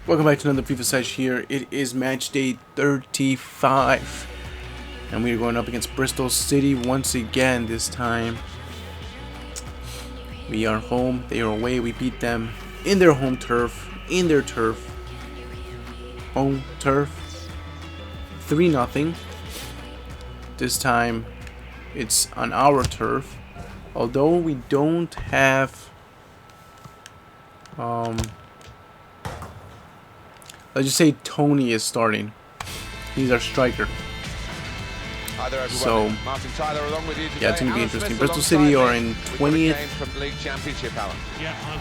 Welcome back to another FIFA session here. It is match day 35. And we are going up against Bristol City once again this time. We are home, they are away. We beat them in their home turf, in their turf. Home turf. 3-0. This time it's on our turf. Although we don't have let's just say Tony is starting. He's our striker. So, yeah, it's going to be interesting. Bristol City are in 20th,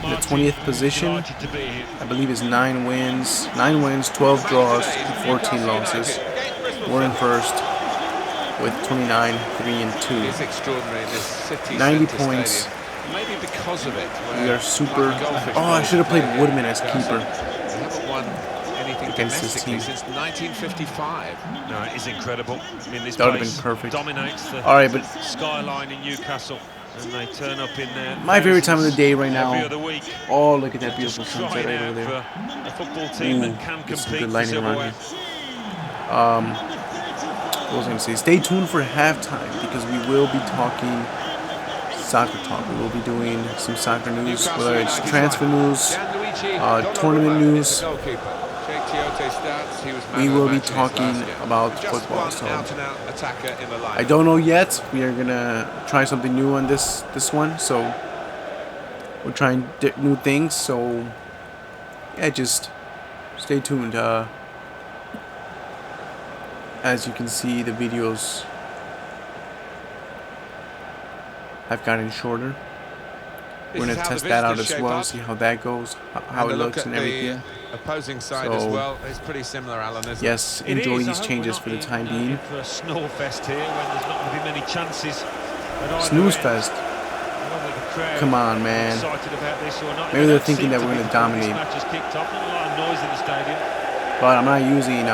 in the 20th position. I believe it's 9 wins, 12 draws, and 14 losses. We're in first with 29, 3 and 2. 90 points. Maybe because of it. We are super. Oh, I should have played Woodman as keeper. They haven't won anything Against this team since 1955. No, it is incredible. I mean, this that would have place been perfect. Dominates the Alright, but skyline in Newcastle, and they turn up in there. My favorite time of the day right now. Every other week. Oh, look at that beautiful Just sunset right over there. A football team that can There's some compete good for lighting around silverware. here. What was I going to say? Stay tuned for halftime because we will be talking soccer talk. We will be doing some soccer news, whether it's transfer news, tournament news. We will be talking about football. So I don't know yet. We are gonna try something new on this one. So we're trying new things. So yeah, just stay tuned. As you can see, the videos have gotten shorter. We're going to test that out as well, see how that goes, how it looks and everything. Opposing side as well. It's pretty similar, Alan, isn't it? Yes, enjoy these changes for the time being. For a snore fest here when there's not going to be many chances. Snooze fest. Come on, man. Maybe they're thinking that we're going to dominate. But I'm not using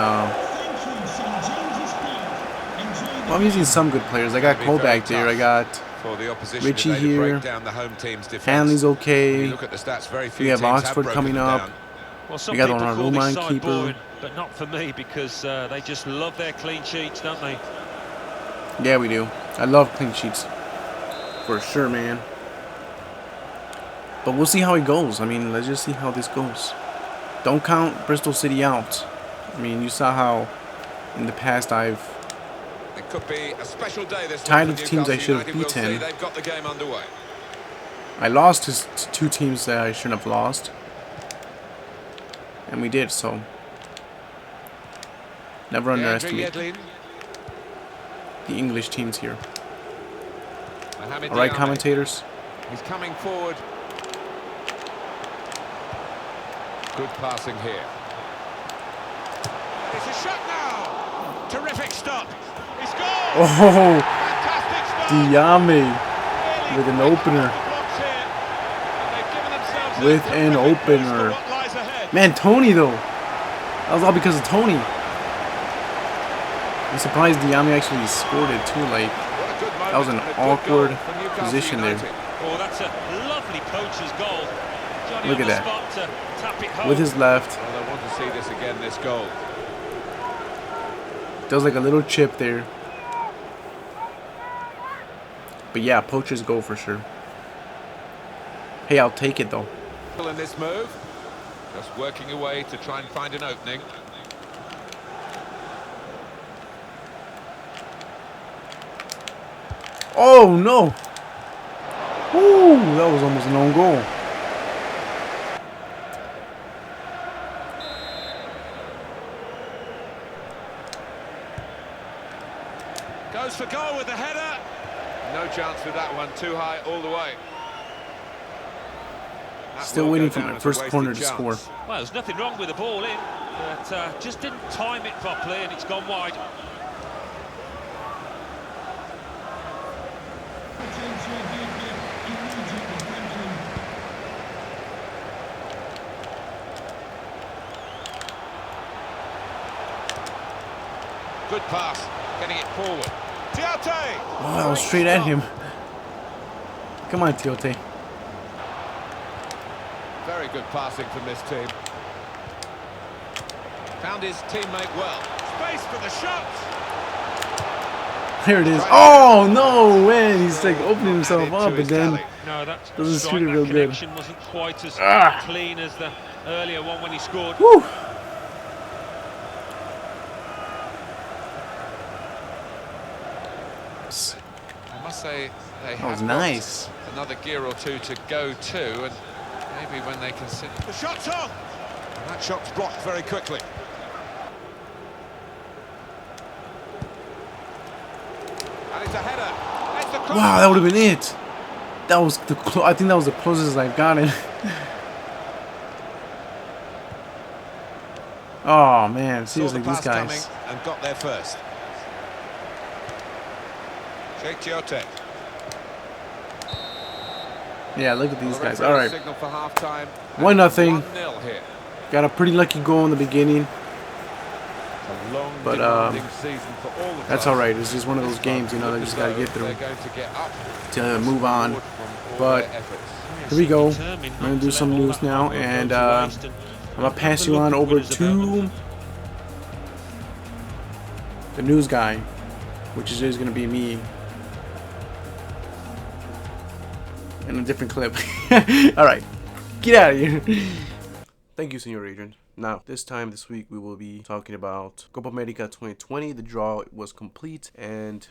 well, I'm using some good players. I got Cole back there. I got Richie here. Hanley's okay. We have Oxford coming up. Well, we got Donnarumma on keeper. Boring, but not for me because they just love their clean sheets, don't they? Yeah, we do. I love clean sheets. For sure, man. But we'll see how it goes. I mean, let's just see how this goes. Don't count Bristol City out. I mean, you saw how in the past I've could be a special day this tied with teams I should have beaten. They've got the game underway. I lost to 2 teams that I shouldn't have lost. And we did, so never underestimate the English teams here. Alright, commentators. He's coming forward. Good passing here. It's a shot now. Terrific stop. Oh, Diame with an opener. With an opener. Man, Tony though. That was all because of Tony. I'm surprised Diame actually scored it too. Like, that was an awkward position there. Oh, that's a lovely poacher's goal. Look at that. With his left. Well, I want to see this again, this goal. Does like a little chip there. But yeah, poacher's goal for sure. Hey, I'll take it though. In this move, just working away to try and find an opening. Oh no! Ooh, that was almost an own goal. Goes for goal with the header. No chance with that one, too high all the way. Still waiting for my first corner to score. Well, there's nothing wrong with the ball in, but just didn't time it properly and it's gone wide. Good pass, getting it forward. Oh, that was straight at him. Come on, Tiote. Very good passing from this team. Found his teammate well. Space for the shot. There it is. Oh no way! He's like opening himself up, but then No, that doesn't strike, shoot it that real good. connection wasn't quite as Ah. clean as the earlier one when he scored. Woo! I must say they That was have nice. got another gear or two to go to, and maybe when they consider the shot's on, and that shot's blocked very quickly. And it's a header. It's the cross. Wow, that would have been it. That was the. I think that was the closest I've gotten. Oh man, seriously, Saw the these pass guys. coming and got there first. Jake Giotek. Yeah, look at these Well, the guys. referee All right, signal for half-time. 1-0. 1-0 here. Got a pretty lucky goal in the beginning, A long, but demanding season for all the that's clubs. all right. It's just one of those This games, club you know, that look you just as got to though get through they're going to get up to move on. from all But their efforts. here we go. Determined I'm gonna not do to some let all news that now, hard work go and to waste and I'm gonna pass have you the on look at over winners about them. to the news guy, which is gonna be me in a different clip. All right, get out of here. Thank you, Senor Agent. Now, this week, we will be talking about Copa America 2020. The draw was complete, and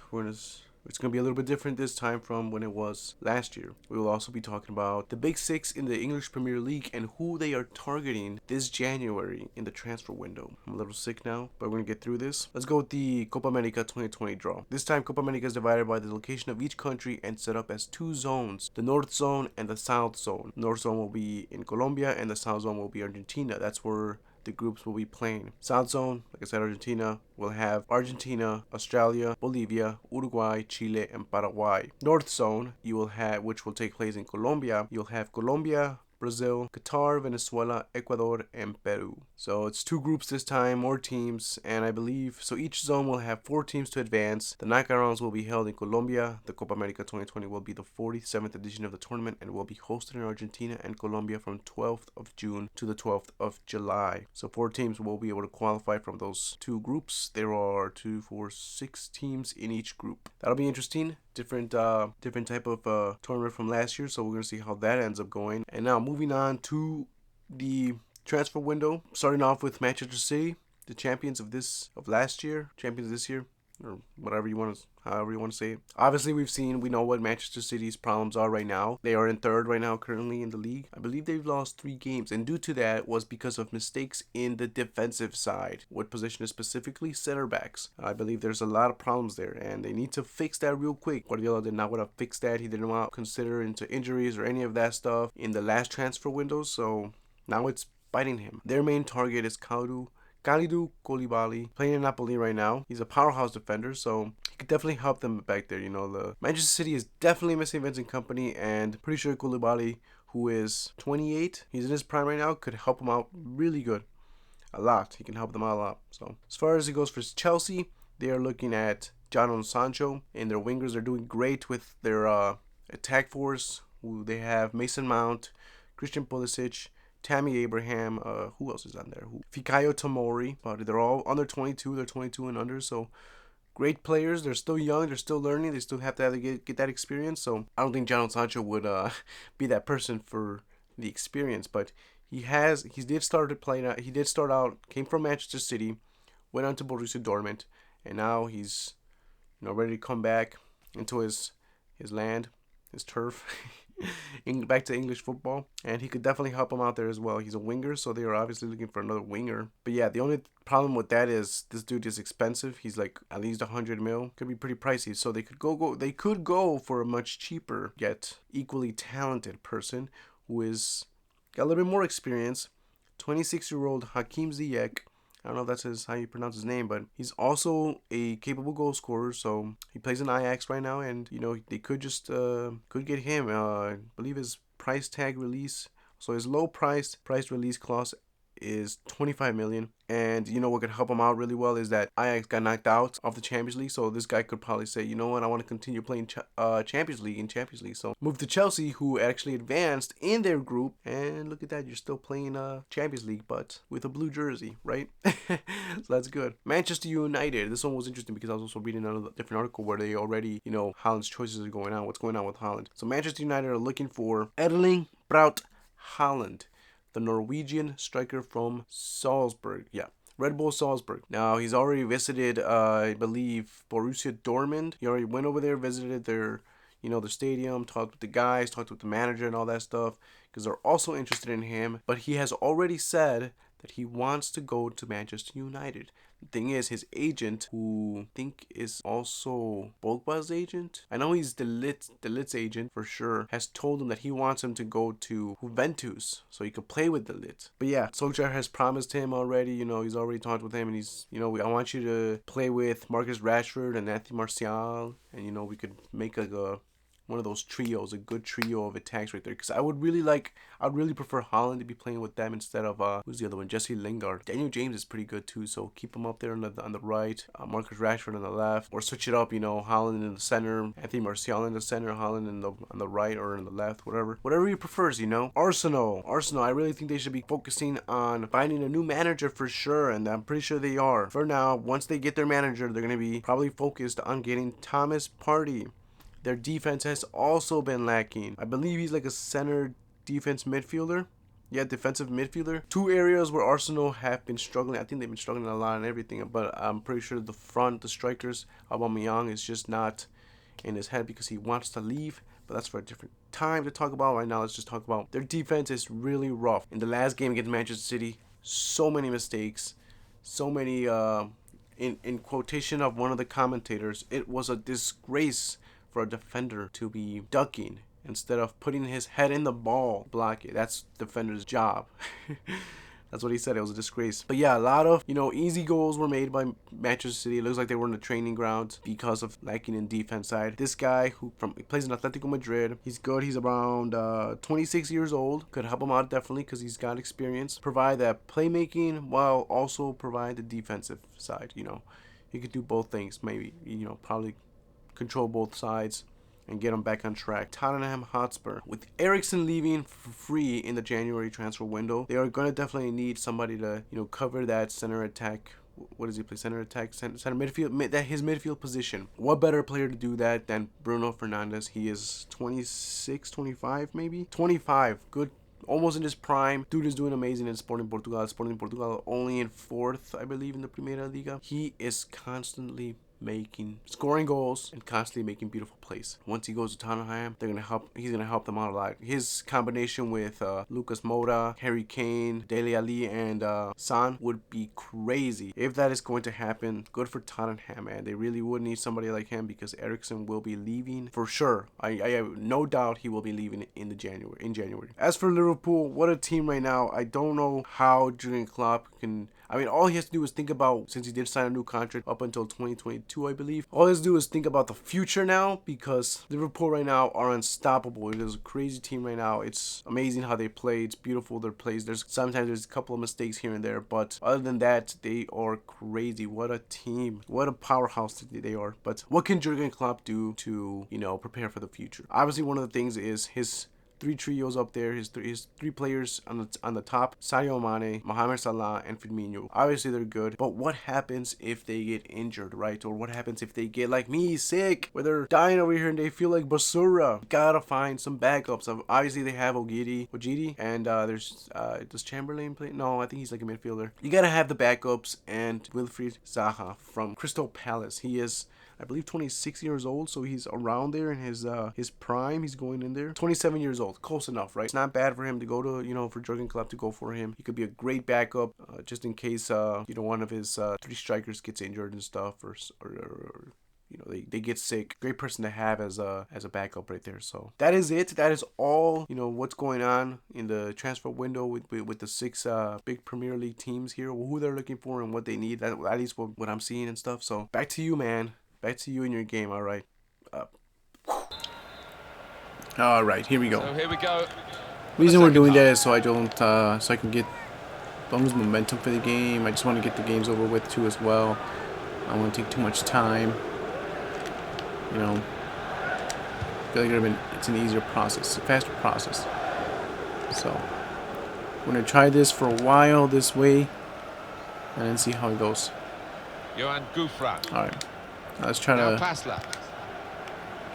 it's going to be a little bit different this time from when it was last year. We will also be talking about the Big Six in the English Premier League and who they are targeting this January in the transfer window. I'm a little sick now, but we're going to get through this. Let's go with the Copa America 2020 draw. This time, Copa America is divided by the location of each country and set up as two zones, the North Zone and the South Zone. North Zone will be in Colombia, and the South Zone will be Argentina. That's where the groups will be playing. South Zone, like I said, Argentina will have Argentina, Australia, Bolivia, Uruguay, Chile, and Paraguay. North Zone, you will have, which will take place in Colombia, you'll have Colombia, Brazil, Qatar, Venezuela, Ecuador, and Peru. So it's two groups this time, more teams, and I believe, so each zone will have 4 teams to advance. The knockout rounds will be held in Colombia. The Copa America 2020 will be the 47th edition of the tournament and will be hosted in Argentina and Colombia from 12th of June to the 12th of July. So 4 teams will be able to qualify from those 2 groups. There are 2, 4, 6 teams in each group. That'll be interesting. Different type of tournament from last year, so we're gonna see how that ends up going. And now moving on to the transfer window, starting off with Manchester City, the champions of last year, champions this year, or whatever you want to, however you want to say it. Obviously, we know what Manchester City's problems are right now. They are in 3rd right now currently in the league. I believe they've lost 3 games, and due to that was because of mistakes in the defensive side. What position is specifically? Center backs. I believe there's a lot of problems there, and they need to fix that real quick. Guardiola did not want to fix that. He didn't want to consider into injuries or any of that stuff in the last transfer window, so now it's biting him. Their main target is Kalidou Koulibaly, playing in Napoli right now. He's a powerhouse defender, so he could definitely help them back there. You know, the Manchester City is definitely missing Vincent Kompany, and pretty sure Koulibaly, who is 28, he's in his prime right now, could help him out really good. A lot. He can help them out a lot. So as far as it goes for Chelsea, they are looking at Jadon Sancho, and their wingers are doing great with their attack force. Who they have Mason Mount, Christian Pulisic, Tammy Abraham, who else is on there? Fikayo Tomori, but they're all under 22. They're 22 and under, so great players. They're still young. They're still learning. They still have to get that experience. So I don't think Jadon Sancho would be that person for the experience, but he did start out, came from Manchester City, went on to Borussia Dortmund, and now he's ready to come back into his land, his turf. Back to English football, and he could definitely help him out there as well. He's a winger, so they are obviously looking for another winger. But yeah, the only problem with that is this dude is expensive. He's like at least 100 mil. Could be pretty pricey. So they could go for a much cheaper yet equally talented person who is got a little bit more experience. 26-year-old Hakim Ziyech. I don't know if that's how you pronounce his name, but he's also a capable goal scorer. So he plays in Ajax right now, and they could just could get him. I believe his price tag release. So his low price release clause is 25 million. And you know what could help him out really well is that Ajax got knocked out of the Champions League, so this guy could probably say, you know what, I want to continue playing Champions League. So move to Chelsea, who actually advanced in their group, and look at that, you're still playing Champions League, but with a blue jersey, right? So that's good. Manchester United. This one was interesting because I was also reading another different article where they already, you know, Haaland's choices are going on. What's going on with Haaland? So Manchester United are looking for Erling Braut Haaland, the Norwegian striker from Salzburg. Yeah. Red Bull Salzburg. Now, he's already visited, I believe, Borussia Dortmund. He already went over there, visited their, you know, their stadium, talked with the guys, talked with the manager and all that stuff, because they're also interested in him. But he has already said that he wants to go to Manchester United. The thing is, his agent, who I think is also Pogba's agent, I know he's the Lit's agent for sure, has told him that he wants him to go to Juventus so he could play with the Lit. But yeah, Solskjaer has promised him already, you know, he's already talked with him, and he's, you know, I want you to play with Marcus Rashford and Anthony Martial, and, you know, we could make like one of those trios, a good trio of attacks right there. Because I'd really prefer Haaland to be playing with them instead of who's the other one? Jesse Lingard. Daniel James is pretty good too, so keep him up there on the right, Marcus Rashford on the left, or switch it up. You know, Haaland in the center, Anthony Martial in the center, Haaland on the right or on the left, whatever he prefers. You know, Arsenal. I really think they should be focusing on finding a new manager for sure, and I'm pretty sure they are. For now, once they get their manager, they're gonna be probably focused on getting Thomas Partey. Their defense has also been lacking. I believe he's like a center defense midfielder. Yeah, defensive midfielder. Two areas where Arsenal have been struggling. I think they've been struggling a lot and everything, but I'm pretty sure the front, the strikers, Aubameyang is just not in his head because he wants to leave. But that's for a different time to talk about. Right now, let's just talk about their defense is really rough. In the last game against Manchester City, so many mistakes, so many, in quotation of one of the commentators, it was a disgrace for a defender to be ducking instead of putting his head in the ball, block it. That's defender's job. That's what he said. It was a disgrace. But yeah, a lot of, you know, easy goals were made by Manchester City. It looks like they were in the training ground because of lacking in defense side. This guy he plays in Atletico Madrid. He's good. He's around 26 years old. Could help him out definitely because he's got experience. Provide that playmaking while also provide the defensive side. You know, he could do both things. Maybe, you know, probably control both sides and get them back on track. Tottenham Hotspur. With Eriksen leaving for free in the January transfer window, they are going to definitely need somebody to, you know, cover that center attack. What does he play? Center attack, center midfield, his midfield position. What better player to do that than Bruno Fernandes? He is 26, 25 maybe? 25. Good. Almost in his prime. Dude is doing amazing in Sporting Portugal. Sporting Portugal only in 4th, I believe, in the Primera Liga. He is constantly scoring goals and constantly making beautiful plays. Once he goes to Tottenham, he's gonna help them out a lot. His combination with Lucas Moura, Harry Kane, Dele Alli, and Son would be crazy. If that is going to happen, good for Tottenham, man. They really would need somebody like him because Eriksen will be leaving for sure. I have no doubt he will be leaving in January. As for Liverpool, what a team right now. I don't know how Jurgen Klopp can. I mean, all he has to do is think about, since he did sign a new contract up until 2022, I believe. All he has to do is think about the future now, because Liverpool right now are unstoppable. It is a crazy team right now. It's amazing how they play. It's beautiful, their plays. Sometimes there's a couple of mistakes here and there, but other than that, they are crazy. What a team. What a powerhouse they are. But what can Jurgen Klopp do to, you know, prepare for the future? Obviously, one of the things is his three trios up there, his three players on the top: Sadio Mane, Mohamed Salah, and Firmino. Obviously they're good, but what happens if they get injured, right? Or what happens if they get like me, sick, where they're dying over here and they feel like basura? Gotta find some backups. Obviously they have Ojiri, and does Chamberlain play? No, I think he's like a midfielder. You gotta have the backups, and Wilfried Zaha from Crystal Palace. He is, I believe, 26 years old, so he's around there in his prime. He's going in there. 27 years old, close enough, right? It's not bad for him to go to, you know, for Jurgen Klopp to go for him. He could be a great backup, just in case, you know, one of his three strikers gets injured and stuff, or you know, they get sick. Great person to have as a backup right there. So that is it. That is all, you know, what's going on in the transfer window with the 6 big Premier League teams here, who they're looking for and what they need. At least what I'm seeing and stuff. So back to you, man. Back to you in your game. All right. All right. Here we go. So here we go. Reason we're doing that is so I don't, so I can get don't lose momentum for the game. I just want to get the games over with too as well. I don't want to take too much time. You know, I feel like it's an easier process, a faster process. So we're gonna try this for a while this way, and then see how it goes. Johan Gouffran. All right, now let's try Now to Pasla.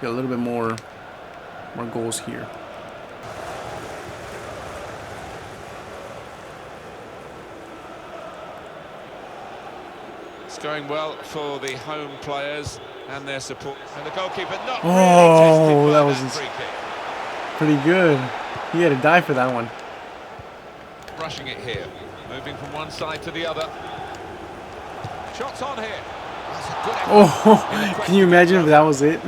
get a little bit more goals here. It's going well for the home players and their support. And the goalkeeper not Oh, really tested by that was free kick. pretty good. He had to die for that one. Rushing it here. Moving from one side to the other. Shots on here. That's a good effort. Oh, can you imagine if that was it?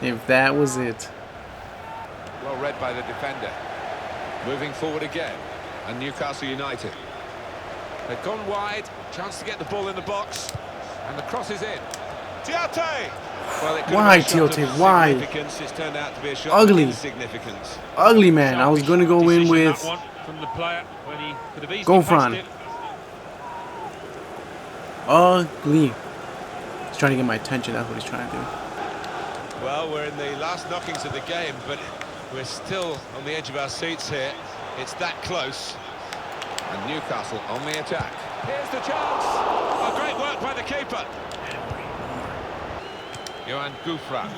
If that was it. Well read by the defender. Moving forward again. And Newcastle United. They've gone wide. Chance to get the ball in the box. And the cross is in. Tiote! Well, it could Why, have been a shot Tiote? of Why? significance. It's turned out to be a shot Ugly. of insignificance. Ugly, man. I was going to go in Decision, with that one from the player when he could have easily Gouffran. passed it. Ugly. He's trying to get my attention. That's what he's trying to do. Well, we're in the last knockings of the game, but we're still on the edge of our seats here. It's that close. And Newcastle on the attack. Here's the chance. Oh, great work by the keeper. Johan Gouffran.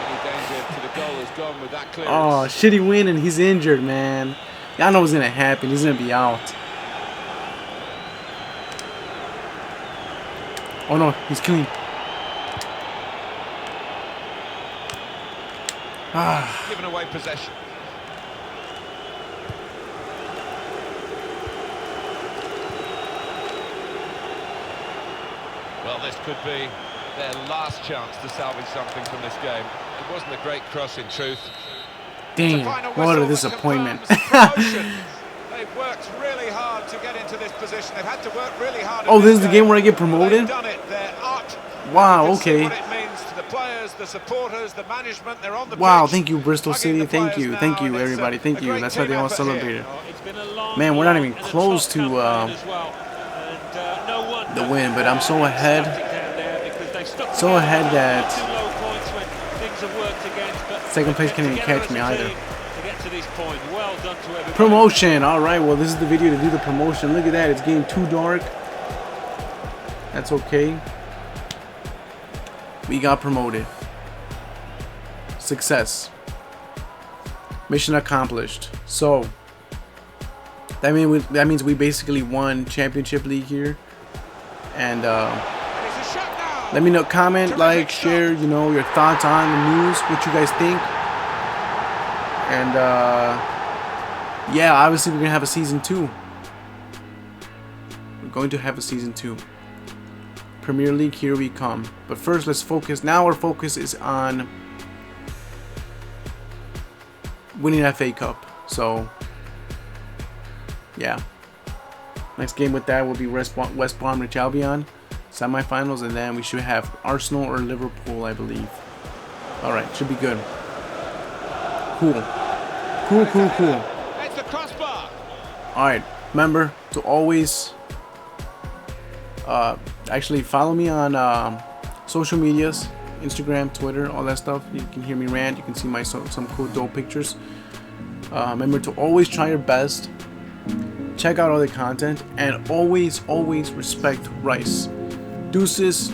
Any danger to the goal has gone with that clearance. Oh, shitty win, and he's injured, man. Y'all know what's going to happen. He's going to be out. Oh, no. He's clean. Ah. Given away possession. Well, this could be their last chance to salvage something from this game. It wasn't a great cross in truth. Damn, what a disappointment. They've worked really hard to get into this position. They've had to work really hard. Oh, this is the game where I get promoted? They've done it. They're out. Wow, You can see okay. what it means to the players, the supporters, the management. They're on the Wow, pitch. thank you, Bristol Hugging City. the Thank players you. now, Thank you, and it's everybody. Thank a you. great That's why team they all effort here. celebrated. It's been a long, Man, we're not long even and a close tough to campaign as well. And, no wonder the win, but I'm so ahead. stuck it down there because they stuck So together ahead that two low points when things have worked against, but second place they can't even together catch as me a either. team to get to this point. Well done to everybody. Promotion. All right, well, this is the video to do the promotion. Look at that. It's getting too dark. That's okay. We got promoted. Success. Mission accomplished. So that means we basically won Championship League here. And let me know, comment, like, share, you know, your thoughts on the news, what you guys think. And yeah, obviously we're gonna have a season 2. We're going to have a season 2. Premier League, here we come. But first, let's focus. Now our focus is on winning FA Cup. So yeah, next game with that will be West Bromwich Albion semifinals, and then we should have Arsenal or Liverpool, I believe. All right, should be good. Cool. It's the crossbar. All right, remember to always actually follow me on social medias, Instagram, Twitter, all that stuff. You can hear me rant. You can see my some cool dope pictures. Remember to always try your best. Check out all the content, and always respect Rice. Deuces.